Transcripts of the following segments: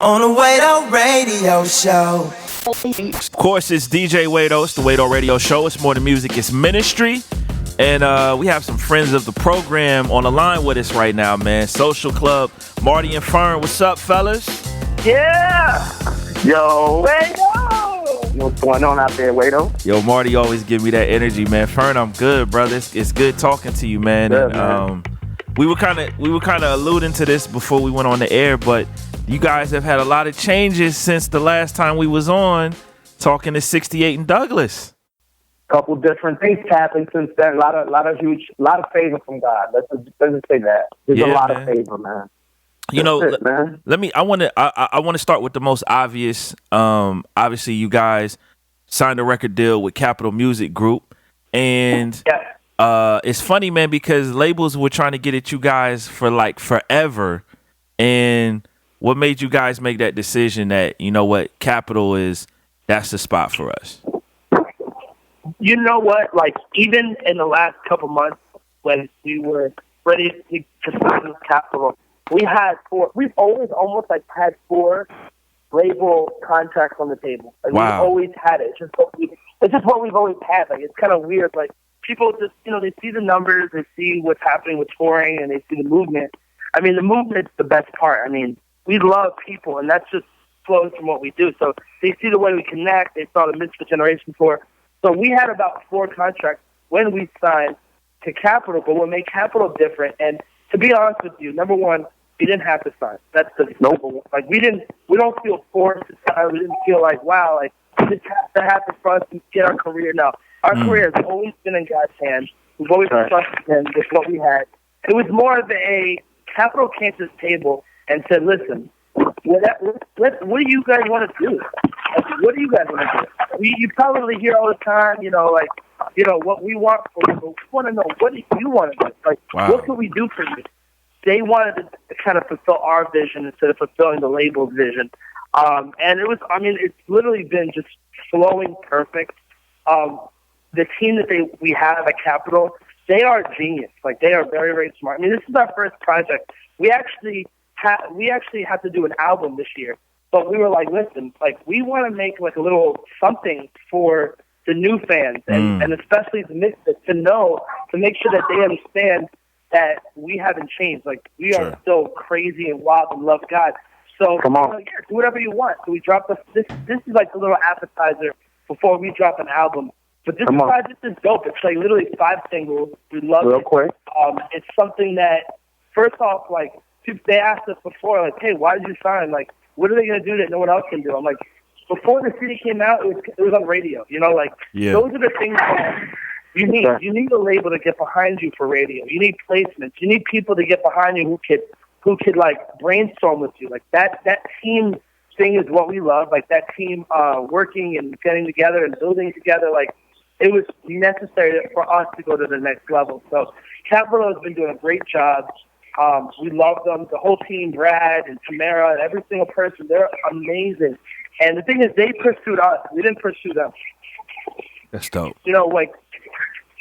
On the Wado Radio Show. Of course, it's DJ Wado. It's the Wado Radio Show. It's more than music. It's ministry. And we have some friends of the program on the line with us right now, man. Social Club, Marty and Fern. What's up, fellas? Yeah. Yo. Wado. What's going on out there, Wado? Yo, Marty always give me that energy, man. Fern, I'm good, brother. It's good talking to you, man. Good, and, man. We were kind of alluding to this before we went on the air, but you guys have had a lot of changes since the last time we was on talking to 68 and Douglas. Couple different things happened since then. A lot of favor from God. Let's just say that. There's a lot of favor, man. You know, man. I want to start with the most obvious. Obviously, you guys signed a record deal with Capitol Music Group, and it's funny, man, because labels were trying to get at you guys for like forever. And what made you guys make that decision that, you know what, Capitol that's the spot for us? You know what? Like, even in the last couple months when we were ready to sign with Capitol, we've always almost like had 4 label contracts on the table. Like, wow. We've always had it. It's just what we've always had. Like, it's kind of weird. Like, people just, they see the numbers, they see what's happening with touring, and they see the movement. I mean, the movement's the best part. I mean, we love people, and that's just flows from what we do. So they see the way we connect. They saw the Misfit Generation tour. So we had about 4 contracts when we signed to Capitol, but what made Capitol different, and to be honest with you, number one, we didn't have to sign. That's the number one. Like, we don't feel forced to sign. We didn't feel like, wow, like, this has to happen for us to get our career. No. Our career has always been in God's hands. We've always trusted Him with what we had. It was more of Capitol came to the table and said, listen, what do you guys want to do? Like, what do you guys want to do? You probably hear all the time, what we want for you, but we want to know, what do you want to do? Like, wow. What can we do for you? They wanted to kind of fulfill our vision instead of fulfilling the label's vision. And it's literally been just flowing perfect. The team that we have at Capitol, they are genius. Like, they are very, very smart. I mean, this is our first project. We actually have to do an album this year, but we were like, listen, like, we want to make like a little something for the new fans and especially the Misfits to make sure that they understand that we haven't changed. Like, we are still crazy and wild and love God. So come on, like, do whatever you want. So we dropped this. This is like the little appetizer before we drop an album. But this project is dope. It's like literally 5 singles. We love it. Quick. It's something that, first off, like, they asked us before, like, hey, why did you sign? Like, what are they going to do that no one else can do? I'm like, before the CD came out, it was on radio. Those are the things that you need. You need a label to get behind you for radio. You need placements. You need people to get behind you who could like brainstorm with you. Like, that team thing is what we love. Like, that team working and getting together and building together. Like, it was necessary for us to go to the next level. So Capitol has been doing a great job. We love them. The whole team, Brad and Tamara and every single person, they're amazing. And the thing is, they pursued us. We didn't pursue them. That's dope.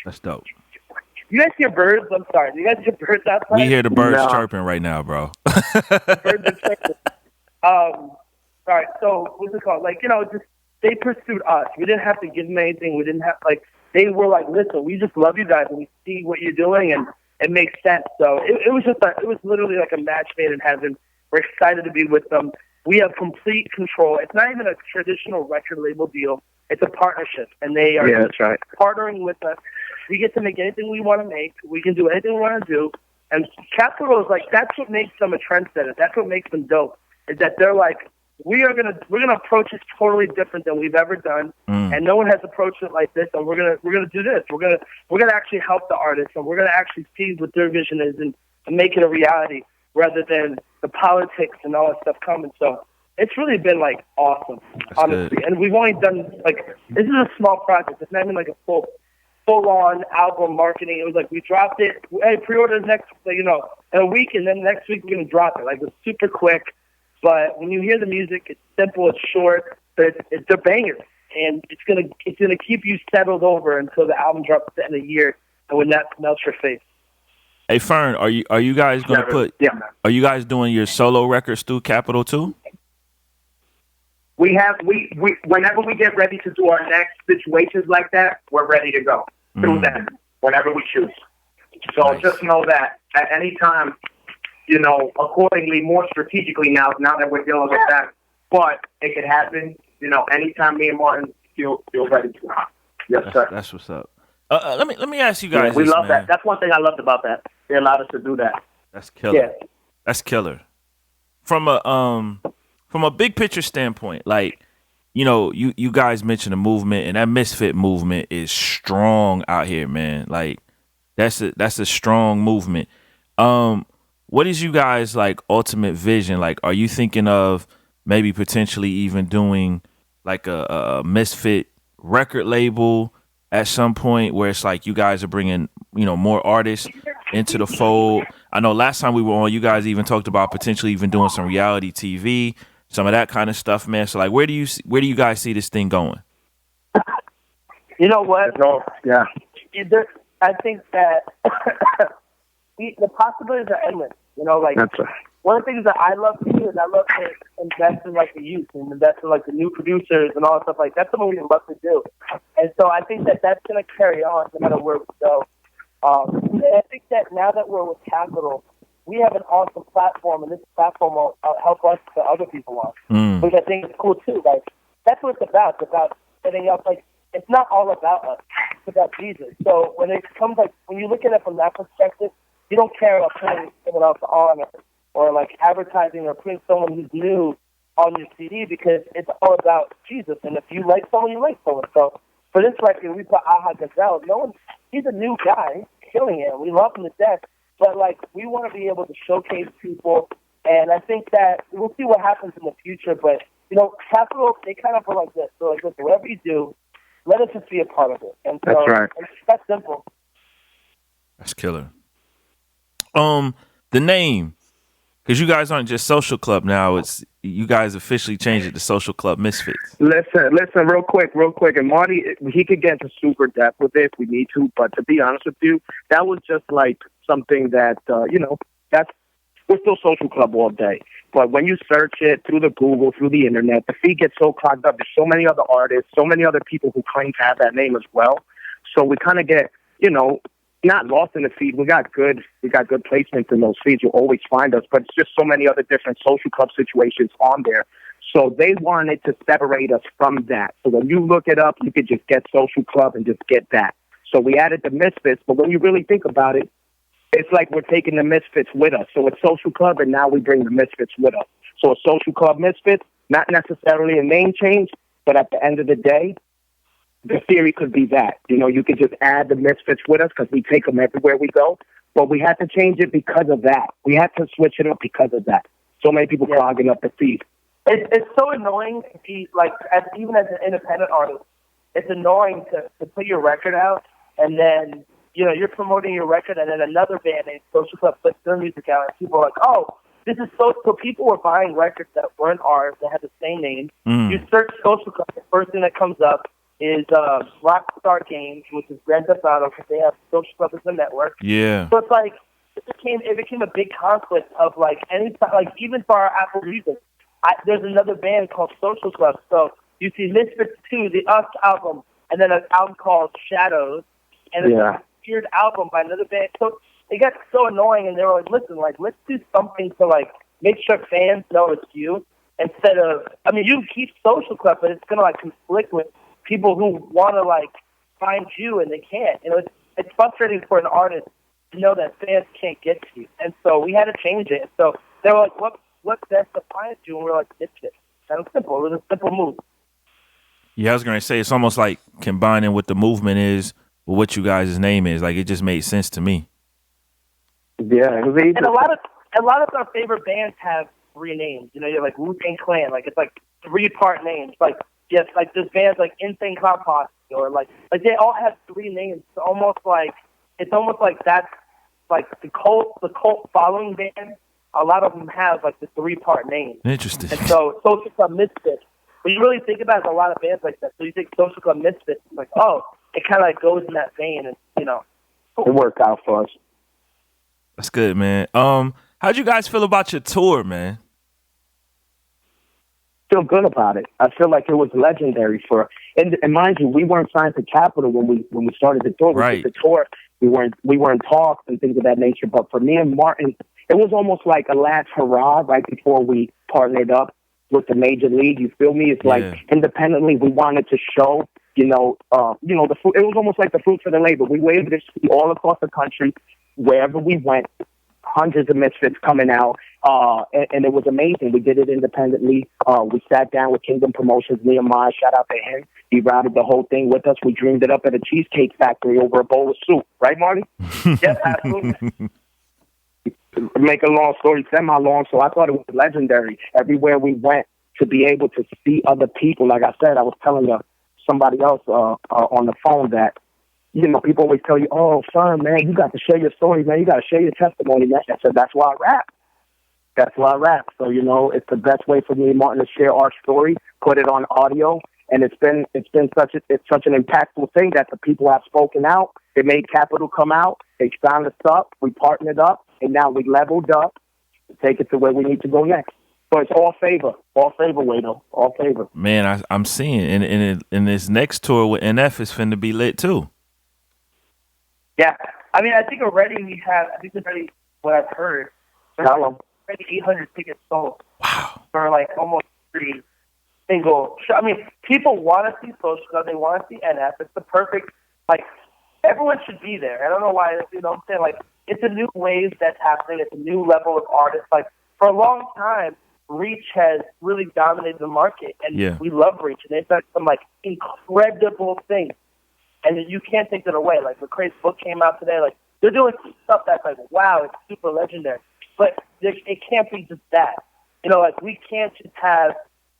That's dope. You guys hear birds? I'm sorry. Do you guys hear birds outside? We hear the birds chirping right now, bro. Birds are chirping. All right. So what's it called? Like, just they pursued us. We didn't have to give them anything. We didn't have they were like, listen, we just love you guys and we see what you're doing and it makes sense. So it was literally like a match made in heaven. We're excited to be with them. We have complete control. It's not even a traditional record label deal. It's a partnership, and they are partnering with us. We get to make anything we want to make. We can do anything we want to do. And Capitol is like, that's what makes them a trendsetter. That's what makes them dope. Is that they're like, we're gonna approach this totally different than we've ever done, and no one has approached it like this. And we're gonna do this. We're gonna actually help the artists, and we're gonna actually see what their vision is and make it a reality rather than the politics and all that stuff coming. So it's really been like awesome, honestly. And we've only done this is a small project. It's not even like a full on album marketing. It was like we dropped it. Hey, pre-order next, in a week, and then next week we're gonna drop it. Like, it was super quick. But when you hear the music, it's simple, it's short, but it's a banger, and it's gonna keep you settled over until the album drops at the end of the year, and when that melts your face. Hey, Fern, are you guys gonna Are you guys doing your solo records through Capitol too? whenever we get ready to do our next situations like that, we're ready to go through them whenever we choose. So just know that at any time, accordingly, more strategically now that we're dealing with that. But it could happen, anytime me and Martin feel ready to. Yes, sir. That's what's up. Let me ask you guys. We this, love man. that. That's one thing I loved about that. They allowed us to do that. That's killer. Yeah. That's killer. From a big picture standpoint, like, you guys mentioned the movement, and that Misfit movement is strong out here, man. Like, that's a strong movement. What is you guys like ultimate vision? Like, are you thinking of maybe potentially even doing like a Misfit record label at some point where it's like you guys are bringing, more artists into the fold? I know last time we were on, you guys even talked about potentially even doing some reality TV, some of that kind of stuff, man. So like, where do you guys see this thing going? You know what? No, yeah. I think that the possibilities are endless. That's right. One of the things that I love to do is I love to invest in like the youth and invest in like the new producers and all that stuff like that. That's something we love to do. And so I think that that's going to carry on no matter where we go. And I think that now that we're with Capital, we have an awesome platform, and this platform will help us to other people on, which I think is cool too. Like, that's what it's about. It's about setting up, like, it's not all about us. It's about Jesus. So when it comes, like, when you look at it from that perspective, you don't care about putting someone else on or like advertising or putting someone who's new on your CD, because it's all about Jesus. And if you like someone, you like someone. So for this record, we put Aha Gazelle. He's a new guy, killing it. We love him to death. But, like, we want to be able to showcase people. And I think that we'll see what happens in the future. But, Capital, they kind of are like this. So, like, listen, whatever you do, let us just be a part of it. And so, that's right. It's that simple. That's killer. The name, because you guys aren't just Social Club now. It's you guys officially changed it to Social Club Misfits. Listen, real quick. And Marty, he could get into super depth with it if we need to. But to be honest with you, that was just like something that, we're still Social Club all day. But when you search it through the Google, through the internet, the feed gets so clogged up. There's so many other artists, so many other people who claim to have that name as well. So we kind of get, not lost in the feed. We got good placements in those feeds. You'll always find us, but it's just so many other different Social Club situations on there. So they wanted to separate us from that. So when you look it up, you could just get Social Club and just get that. So we added the Misfits, but when you really think about it, it's like we're taking the Misfits with us. So it's Social Club, and now we bring the Misfits with us. So a Social Club Misfits, not necessarily a name change, but at the end of the day, the theory could be that. You could just add the Misfits with us because we take them everywhere we go. But we had to change it because of that. We had to switch it up because of that. So many people clogging up the feed. It's so annoying to be, like, even as an independent artist, it's annoying to put your record out and then, you're promoting your record and then another band named Social Club puts their music out and people are like, oh, this is so people were buying records that weren't ours that had the same name. You search Social Club, the first thing that comes up is Rockstar Games, which is Grand Theft Auto, because they have Social Club as a network. Yeah. So it's like, it became a big conflict of, like, even for our Apple Music, there's another band called Social Club. So you see Misfits 2, the Us album, and then an album called Shadows, and it's a weird album by another band. So it got so annoying, and they were like, listen, like, let's do something to, like, make sure fans know it's you, instead of, you can keep Social Club, but it's going to, like, conflict with people who want to, like, find you and they can't. It's frustrating for an artist to know that fans can't get to you. And so we had to change it. So they were like, what's best to find you? And we're like, it's it. That was simple. It was a simple move. Yeah, I was going to say, it's almost like combining what the movement is with what you guys' name is. Like, it just made sense to me. Yeah. And a lot of our favorite bands have three names. You're like Wu-Tang Clan. Like, it's like 3-part names. Like, yes, like there's bands like Insane Clown Posse, or like they all have 3 names. It's almost like that's like the cult following band. A lot of them have like the 3-part name. Interesting. And so Social Club Misfits. When you really think about it, there's a lot of bands like that. So you think Social Club Misfits, it's like, oh, it kind of like goes in that vein, and it worked out for us. That's good, man. How'd you guys feel about your tour, man? feel good about it. I feel like it was legendary and mind you, we weren't signed to Capitol when we started the tour. Right. We did the tour. We weren't talks and things of that nature. But for me and Martin, it was almost like a last hurrah right before we partnered up with the major league. You feel me? It's like independently, we wanted to show, the fruit. It was almost like the fruits of the labor. We were able to see all across the country, wherever we went, hundreds of Misfits coming out, and it was amazing. We did it independently. We sat down with Kingdom Promotions, Nehemiah, shout out to him. He routed the whole thing with us. We dreamed it up at a Cheesecake Factory over a bowl of soup. Right, Marty? Yes, absolutely. Make a long story semi-long, so I thought it was legendary. Everywhere we went, to be able to see other people, like I said, I was telling somebody else on the phone that, people always tell you, oh, son, man, you got to share your story, man. You got to share your testimony, man. I said, that's why I rap. That's why I rap. So, it's the best way for me and Martin to share our story, put it on audio, and it's been such an impactful thing that the people have spoken out. They made Capitol come out. They signed us up. We partnered up, and now we leveled up to take it to where we need to go next. So it's all favor, Wado, all favor. Man, I'm seeing, and this next tour with NF is finna be lit too. Yeah, I mean, I think already what I've heard, already 800 tickets sold. Wow. For like almost every single show. I mean, people want to see Social Club, they want to see NF. It's the perfect, everyone should be there. I don't know why, I'm saying, it's a new wave that's happening. It's a new level of artists. For a long time, Reach has really dominated the market, and we love Reach, and they've done some incredible things, and you can't take that away. McCrae's book came out today. They're doing stuff that's wow, it's super legendary. But it can't be just that. We can't just have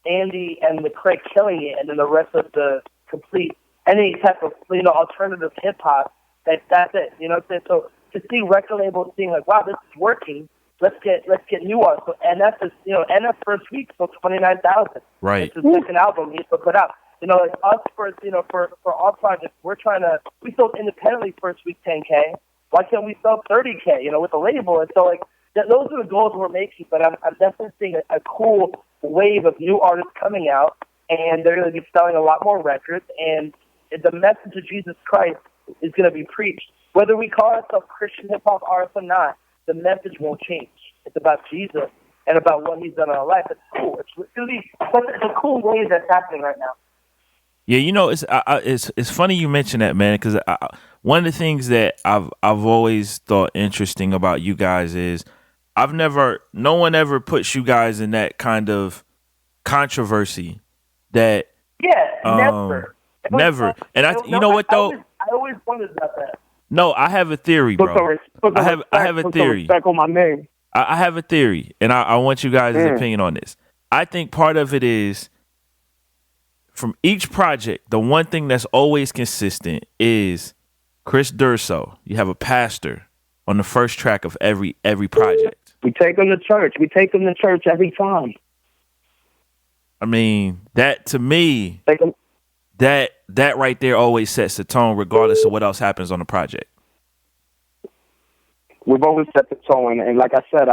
Andy and McCrae killing it, and then the rest of the complete any type of alternative hip hop. That's it. You know what I'm saying? So to see record labels seeing wow, this is working. Let's get new ones. So NF is NF first week sold 29,000. Right. It's his second album he's put out. Us first, for our project, we sold independently first week 10K. Why can't we sell 30K? With a label. And so those are the goals we're making. But I'm definitely seeing a cool wave of new artists coming out, and they're going to be selling a lot more records. And the message of Jesus Christ is going to be preached, whether we call ourselves Christian hip hop artists or not. The message won't change. It's about Jesus and about what he's done in our life. It's cool. It's a cool wave that's happening right now. Yeah, it's funny you mention that, man, because one of the things that I've always thought interesting about you guys is no one ever puts you guys in that kind of controversy that Never. And I always wondered about that. No, I have a theory, bro. I have a theory. Respect on my name. I have a theory, and I want you guys' opinion on this. I think part of it is from each project, the one thing that's always consistent is Chris Durso. You have a pastor on the first track of every project. We take him to church. Every time. I mean, that to me, that right there always sets the tone, regardless of what else happens on the project. We've always set the tone, and like I said,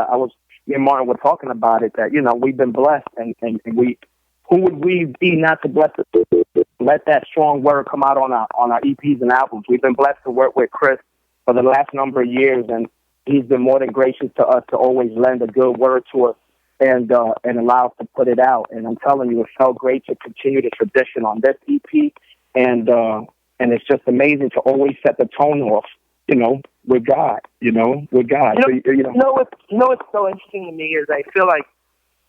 me and Martin were talking about it, that we've been blessed, and who would we be not to bless let that strong word come out on our EPs and albums. We've been blessed to work with Chris for the last number of years, and he's been more than gracious to us to always lend a good word to us and allow us to put it out. And I'm telling you, it felt great to continue the tradition on this EP, and it's just amazing to always set the tone off, with God, with God. What's so interesting to me is I feel like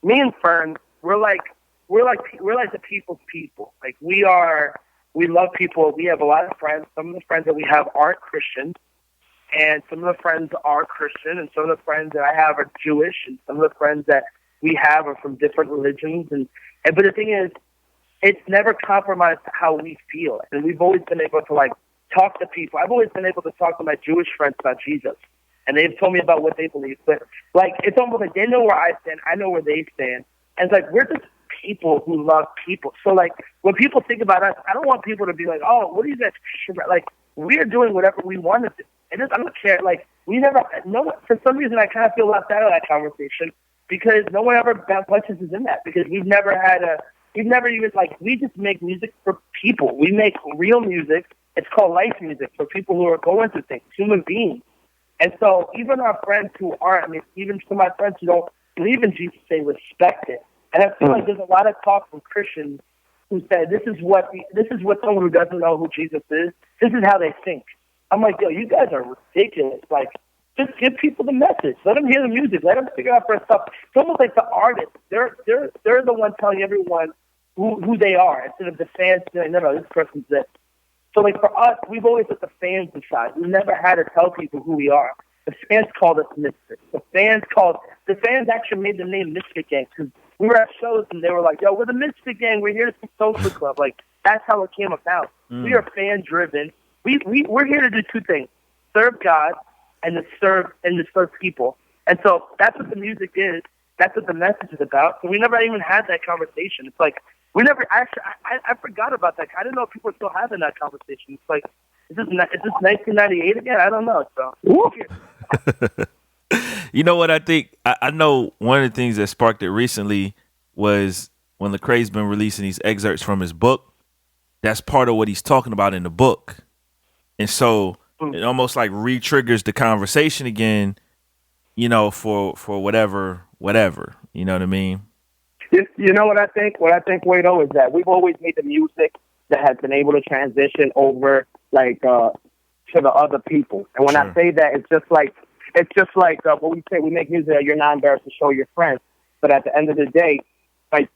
me and Fern, we're like the people's people. We love people. We have a lot of friends. Some of the friends that we have aren't Christian, and some of the friends are Christian, and some of the friends that I have are Jewish, and some of the friends that we have are from different religions. But the thing is, it's never compromised how we feel, and we've always been able to talk to people. I've always been able to talk to my Jewish friends about Jesus, and they've told me about what they believe. But it's almost like they know where I stand, I know where they stand, and it's we're just people who love people. So when people think about us, I don't want people to be like, oh, what are you guys Christian about? We are doing whatever we want to do. I don't care. For some reason, I kind of feel left out of that conversation. because no one ever punches us in that, because we've never even, like, we just make music for people. We make real music. It's called life music for people who are going through things, human beings. And so even our friends who aren't, I mean, even some of my friends who don't believe in Jesus, they respect it. And I feel like there's a lot of talk from Christians who say this is what someone who doesn't know who Jesus is, this is how they think. I'm like, yo, you guys are ridiculous. Like, just give people the message. Let them hear the music. Let them figure out for stuff. It's almost like the artists. They're the ones telling everyone who they are, instead of the fans saying, no, this person's this. So, like, for us, we've always let the fans decide. We never had to tell people who we are. The fans called us Misfits. The fans actually made the name Misfit Gang, because we were at shows and they were like, yo, we're the Misfit Gang. We're here to see Social Club. Like, that's how it came about. We are fan-driven. We're here to do two things: serve God and to serve people. And so that's what the music is. That's what the message is about. So we never even had that conversation. It's like, we never actually, I forgot about that. I didn't know if people were still having that conversation. It's like, is this 1998 again? I don't know. So, you know what I think? I know one of the things that sparked it recently was when Lecrae's been releasing these excerpts from his book. That's part of what he's talking about in the book. And so it almost like re-triggers the conversation again, you know, for whatever, you know what I mean? You know what I think? What I think, Wado, is that we've always made the music that has been able to transition over, like, to the other people. And when I say that, it's just like what we say. We make music that you're not embarrassed to show your friends. But at the end of the day, like,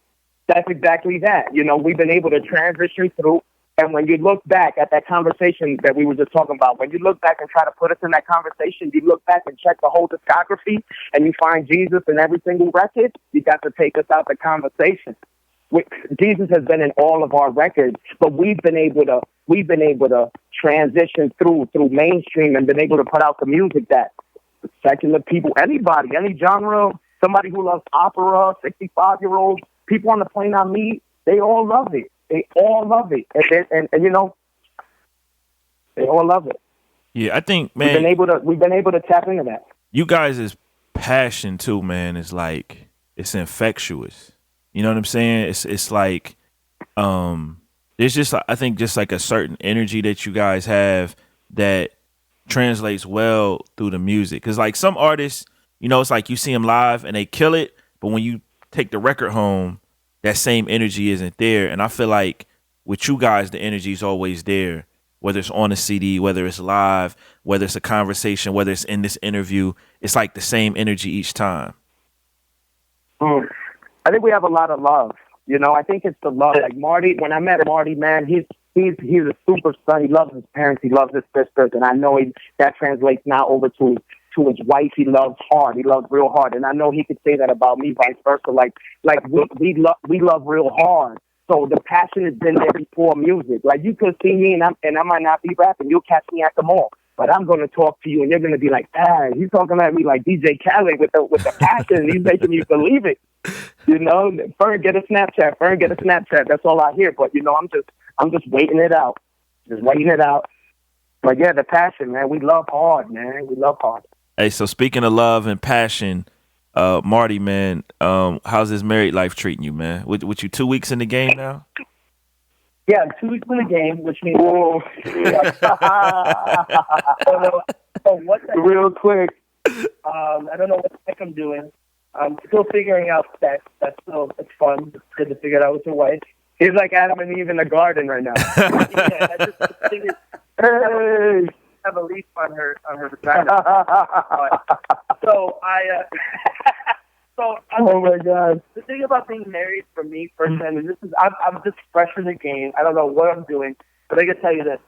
that's exactly that. You know, we've been able to transition through. And when you look back at that conversation that we were just talking about, when you look back and try to put us in that conversation, you look back and check the whole discography, and you find Jesus in every single record, you got to take us out the conversation. Jesus has been in all of our records, but we've been able to transition through mainstream and been able to put out the music that secular people, anybody, any genre, somebody who loves opera, 65-year-olds, people on the plane I meet, they all love it. They all love it, and you know, they all love it. Yeah, I think, man, we've been able to tap into that. You guys' passion too, man, is like, it's infectious. You know what I'm saying? It's like, there's just, I think, just like a certain energy that you guys have that translates well through the music. Because like some artists, you know, it's like you see them live and they kill it, but when you take the record home, that same energy isn't there. And I feel like with you guys, the energy is always there, whether it's on a CD, whether it's live, whether it's a conversation, whether it's in this interview. It's like the same energy each time. I think we have a lot of love. You know, I think it's the love. Like Marty, when I met Marty, man, he's a super son. He loves his parents. He loves his sisters. And I know that translates now over to his wife. He loves hard. He loves real hard. And I know he could say that about me, vice versa. Like we love real hard. So the passion has been there before music. Like you could see me and I might not be rapping. You'll catch me at the mall. But I'm going to talk to you and you're going to be like, he's talking at me like DJ Khaled with the passion. He's making me believe it. You know, Fern, get a Snapchat. That's all I hear. But, you know, I'm just waiting it out. But yeah, the passion, man. We love hard, man. We love hard. Hey, so speaking of love and passion, Marty, man, how's this married life treating you, man? With you 2 weeks in the game now? Yeah, 2 weeks in the game, which means real quick. I don't know what the heck I'm doing. I'm still figuring out sex. It's fun. It's good to figure it out with your wife. He's like Adam and Eve in the garden right now. Yeah, I just figured, have a leaf on her vagina. So oh my God. The thing about being married for me personally, and I'm just fresh in the game. I don't know what I'm doing, but I can tell you this.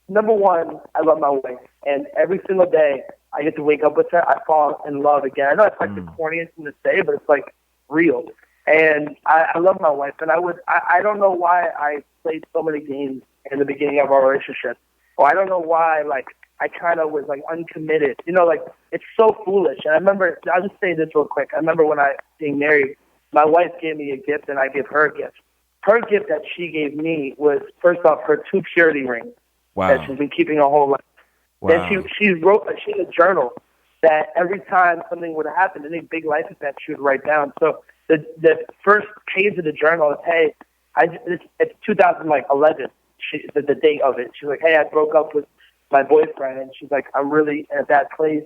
Number one, I love my wife, and every single day I get to wake up with her. I fall in love again. I know it's like the corniest thing to say, but it's like real. And I love my wife, and I don't know why I played so many games in the beginning of our relationship. Or I don't know why, like, I kind of was, like, uncommitted. You know, like, it's so foolish. And I remember, I'll just say this real quick. I remember when I was being married, my wife gave me a gift, and I gave her a gift. Her gift that she gave me was, first off, her 2 purity rings that she's been keeping her whole life. Wow. Then she had a journal that every time something would happen, any big life event, she would write down. So the first page of the journal is, hey, it's 2011, the date of it. She's like, hey, I broke up with my boyfriend, and she's like, I'm really at that place.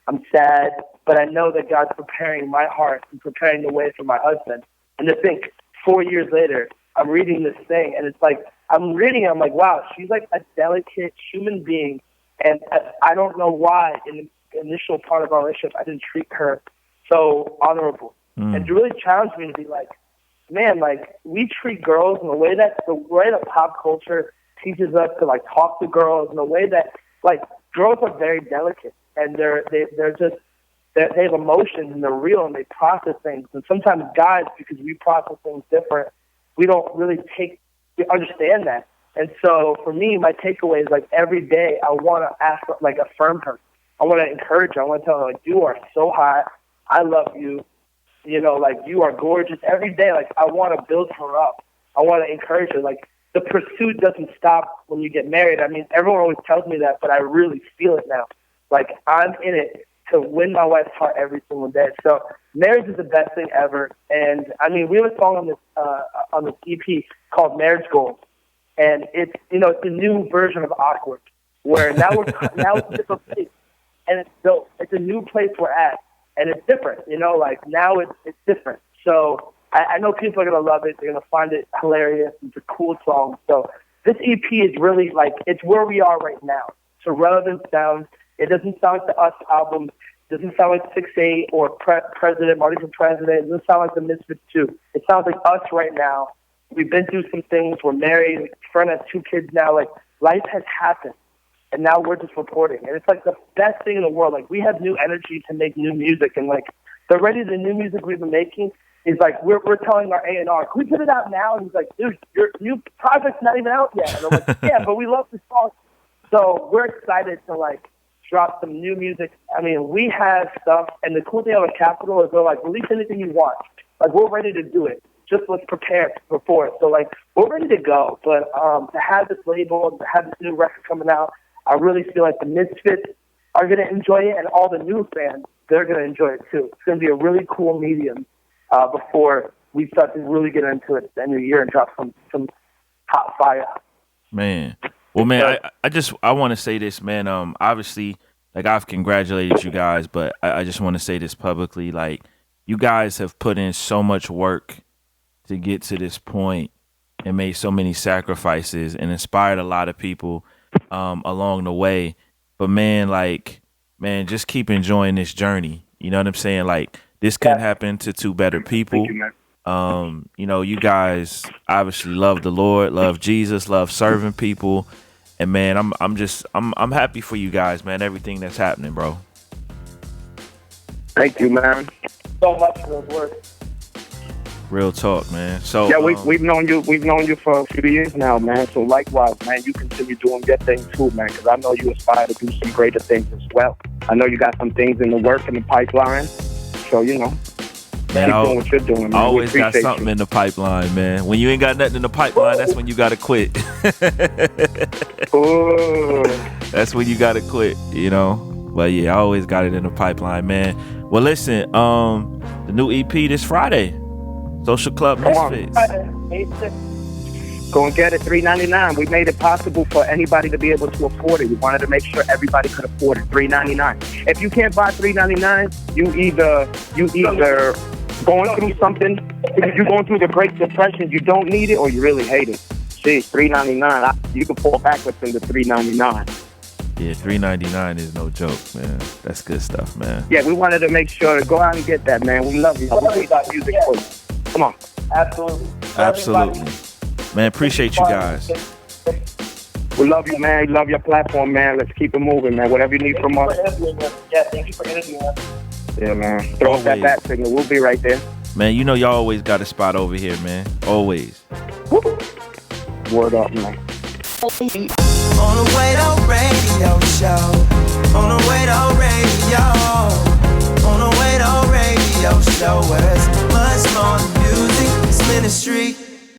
I'm sad, but I know that God's preparing my heart and preparing the way for my husband. And to think 4 years later, I'm reading this thing, and it's like, I'm reading it, I'm like, wow, she's like a delicate human being, and I don't know why in the initial part of our relationship I didn't treat her so honorable. And it really challenged me to be like, man, like, we treat girls in the way that pop culture teaches us to, like, talk to girls, in a way that, like, girls are very delicate, and they have emotions, and they're real, and they process things. And sometimes guys, because we process things different, we don't really understand that. And so for me, my takeaway is, like, every day I want to affirm her. I want to encourage her. I want to tell her, like, you are so hot. I love you. You know, like, you are gorgeous. Every day, like, I want to build her up. I want to encourage her. Like, the pursuit doesn't stop when you get married. I mean, everyone always tells me that, but I really feel it now. Like, I'm in it to win my wife's heart every single day. So marriage is the best thing ever. And, I mean, we have a song on this EP called Marriage Goals. And it's, you know, it's a new version of Awkward, where now it's a different place. And it's dope. It's a new place we're at. And it's different, you know, like, now it's different. So I know people are going to love it. They're going to find it hilarious. It's a cool song. So this EP is really, like, it's where we are right now. It's a relevant sound. It doesn't sound like the Us album. It doesn't sound like 6'8" or President, Marty for President. It doesn't sound like the Misfits 2. It sounds like us right now. We've been through some things. We're married. Friend has 2 kids now. Like, life has happened. And now we're just reporting. And it's, like, the best thing in the world. Like, we have new energy to make new music. And, like, the new music we've been making is, like, we're telling our A&R, can we put it out now? And he's like, dude, your new project's not even out yet. And I'm like, yeah, but we love this song. So we're excited to, like, drop some new music. I mean, we have stuff. And the cool thing about Capitol is they're like, release anything you want. Like, we're ready to do it. Just let's prepare before it. So, like, we're ready to go. But to have this label, to have this new record coming out, I really feel like the Misfits are going to enjoy it, and all the new fans, they're going to enjoy it too. It's going to be a really cool medium before we start to really get into it at the end of the year and drop some hot fire. Man. Well, man, I want to say this, man. Obviously, like, I've congratulated you guys, but I just want to say this publicly. Like, you guys have put in so much work to get to this point and made so many sacrifices and inspired a lot of people along the way. But man, just keep enjoying this journey. You know what I'm saying? Like, this couldn't happen to 2 better people. Thank you, man. You know, you guys obviously love the Lord, love Jesus, love serving people. And man, I'm happy for you guys, man. Everything that's happening, bro. Thank you, man. So much for those words. Real talk, man. So yeah, we've known you for a few years now, man. So likewise, man, you continue doing your thing too, man. Because I know you aspire to do some greater things as well. I know you got some things in the work in the pipeline. So you know, man, keep doing what you're doing, man. I always got something in the pipeline, man. When you ain't got nothing in the pipeline, that's when you gotta quit. That's when you gotta quit, you know. But yeah, I always got it in the pipeline, man. Well, listen, the new EP this Friday. Social Club Misfits. Go and get it, $3.99. We made it possible for anybody to be able to afford it. We wanted to make sure everybody could afford it. $3.99. If you can't buy $3.99, you either going through something. If you're going through the Great Depression, you don't need it, or you really hate it. See, $3.99. You can fall backwards into $3.99. Yeah, $3.99 is no joke, man. That's good stuff, man. Yeah, we wanted to make sure to go out and get that, man. We love you. We got music for you. Come on. Absolutely. Man, appreciate you guys. We love you, man. We love your platform, man. Let's keep it moving, man. Whatever you need from us. Yeah, thank you for interviewing us. Yeah, man. Throw us that bat signal. We'll be right there. Man, you know y'all always got a spot over here, man. Always. Word up, man. On the Way Radio Show. On the Way Radio. On the Way Radio Show. Where it's much more than music, it's ministry.